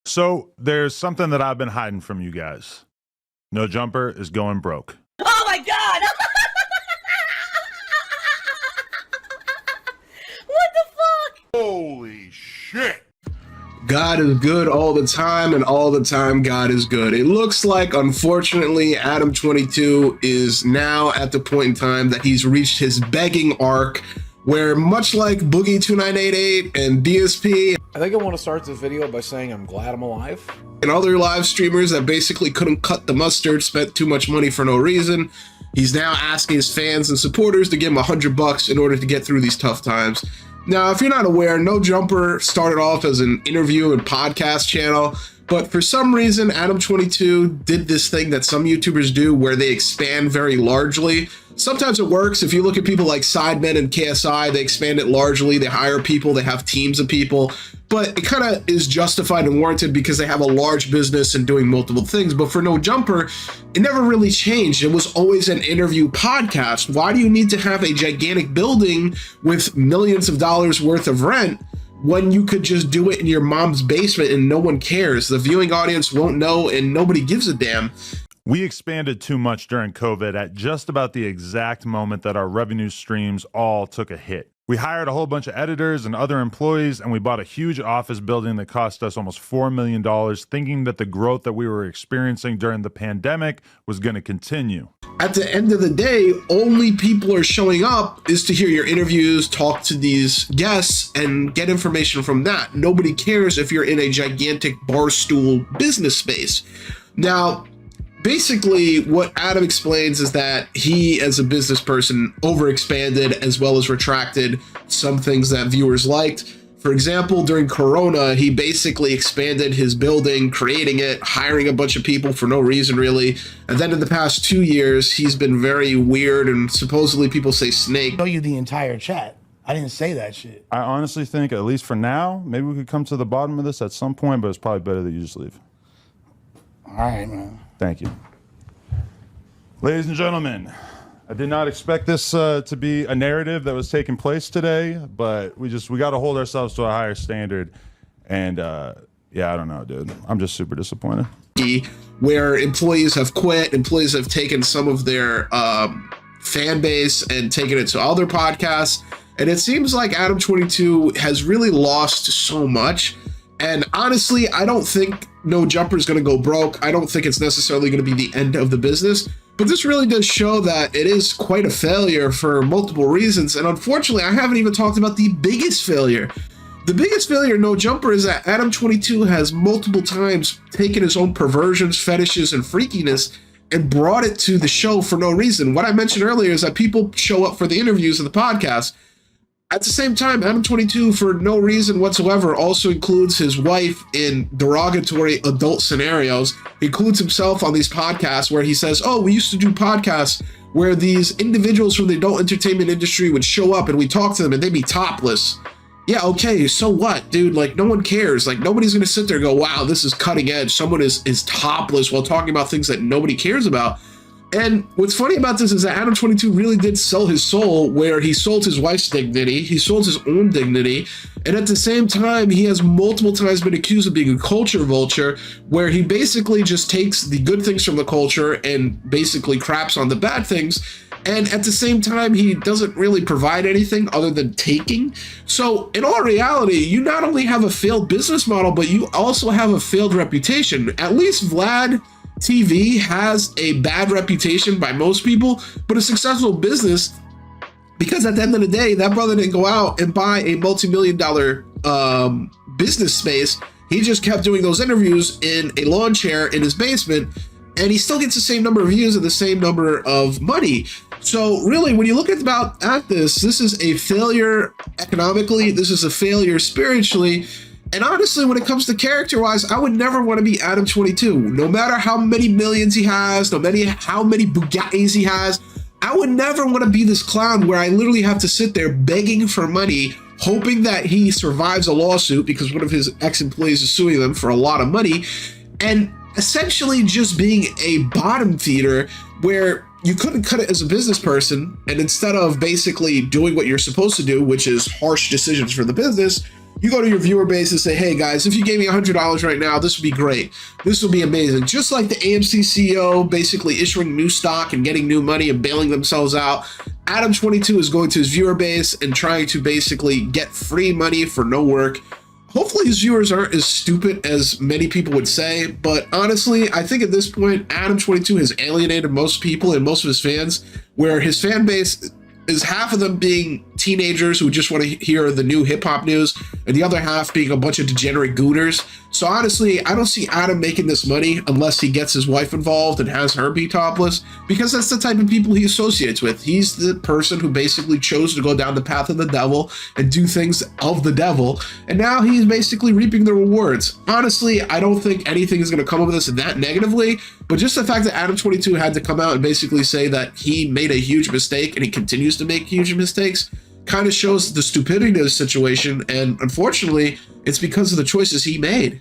So there's something that I've been hiding from you guys. No Jumper is going broke. Oh my God! What the fuck? Holy shit! God is good all the time, and all the time God is good. It looks like, unfortunately, Adam22 is now at the point in time that he's reached his begging arc, where much like Boogie2988 and DSP, I think I want to start this video by saying I'm glad I'm alive. and other live streamers that basically couldn't cut the mustard, spent too much money for no reason, he's now asking his fans and supporters to give him $100 in order to get through these tough times. Now, if you're not aware, No Jumper started off as an interview and podcast channel, but for some reason, Adam22 did this thing that some YouTubers do where they expand very largely. Sometimes it works. If you look at people like Sidemen and KSI, they expand it largely. They hire people, they have teams of people, but it kind of is justified and warranted because they have a large business and doing multiple things. But for No Jumper, it never really changed. It was always an interview podcast. Why do you need to have a gigantic building with millions of dollars worth of rent when you could just do it in your mom's basement and no one cares? The viewing audience won't know and nobody gives a damn. We expanded too much during COVID at just about the exact moment that our revenue streams all took a hit. We hired a whole bunch of editors and other employees, and we bought a huge office building that cost us almost $4 million, thinking that the growth that we were experiencing during the pandemic was going to continue. At the end of the day, only people are showing up is to hear your interviews, talk to these guests, and get information from that. Nobody cares if you're in a gigantic barstool business space. Now, basically, what Adam explains is that he, as a business person, overexpanded as well as retracted some things that viewers liked. For example, during Corona, he basically expanded his building, creating it, hiring a bunch of people for no reason, really. And then in the past 2 years, he's been very weird, and supposedly people say snake. Show you the entire chat. I didn't say that shit. I honestly think, at least for now, maybe we could come to the bottom of this at some point, but it's probably better that you just leave. All right, man. Thank you. Ladies and gentlemen, I did not expect this to be a narrative that was taking place today, but we got to hold ourselves to a higher standard. And yeah, I don't know, dude. I'm just super disappointed. Where employees have quit, employees have taken some of their fan base and taken it to other podcasts. And it seems like Adam22 has really lost so much. And honestly, I don't think No Jumper is going to go broke. I don't think it's necessarily going to be the end of the business. But this really does show that it is quite a failure for multiple reasons. And unfortunately, I haven't even talked about the biggest failure. The biggest failure, No Jumper, is that Adam22 has multiple times taken his own perversions, fetishes, and freakiness and brought it to the show for no reason. What I mentioned earlier is that people show up for the interviews and the podcast. At the same time, Adam22, for no reason whatsoever, also includes his wife in derogatory adult scenarios. He includes himself on these podcasts where he says, oh, we used to do podcasts where these individuals from the adult entertainment industry would show up and we talk to them and they'd be topless. Yeah, okay, so what, dude? Like, no one cares. Like, nobody's going to sit there and go, wow, this is cutting edge. Someone is topless while talking about things that nobody cares about. And what's funny about this is that Adam22 really did sell his soul, where he sold his wife's dignity, he sold his own dignity, and at the same time, he has multiple times been accused of being a culture vulture, where he basically just takes the good things from the culture and basically craps on the bad things, and at the same time, he doesn't really provide anything other than taking. So in all reality, you not only have a failed business model, but you also have a failed reputation. At least Vlad TV has a bad reputation by most people, but a successful business, because at the end of the day, that brother didn't go out and buy a multi-million-dollar business space. He just kept doing those interviews in a lawn chair in his basement, and he still gets the same number of views and the same number of money. So really, when you look at this is a failure economically, this is a failure spiritually. And honestly, when it comes to character-wise, I would never want to be Adam22. No matter how many millions he has, no matter how many Bugattis he has, I would never want to be this clown where I literally have to sit there begging for money, hoping that he survives a lawsuit because one of his ex-employees is suing them for a lot of money, and essentially just being a bottom feeder where you couldn't cut it as a business person, and instead of basically doing what you're supposed to do, which is harsh decisions for the business, You go to your viewer base and say, hey guys, if you gave me $100 right now, this would be great. This would be amazing. Just like the AMC CEO basically issuing new stock and getting new money and bailing themselves out, Adam22 is going to his viewer base and trying to basically get free money for no work. Hopefully his viewers aren't as stupid as many people would say, but honestly, I think at this point, Adam22 has alienated most people and most of his fans, where his fan base is half of them being teenagers who just want to hear the new hip-hop news, and the other half being a bunch of degenerate gooners. So honestly, I don't see Adam making this money unless he gets his wife involved and has her be topless, because that's the type of people he associates with. He's the person who basically chose to go down the path of the devil and do things of the devil, and now he's basically reaping the rewards. Honestly, I don't think anything is going to come of this that negatively, but just the fact that Adam22 had to come out and basically say that he made a huge mistake and he continues to make huge mistakes kind of shows the stupidity of the situation, and unfortunately, it's because of the choices he made.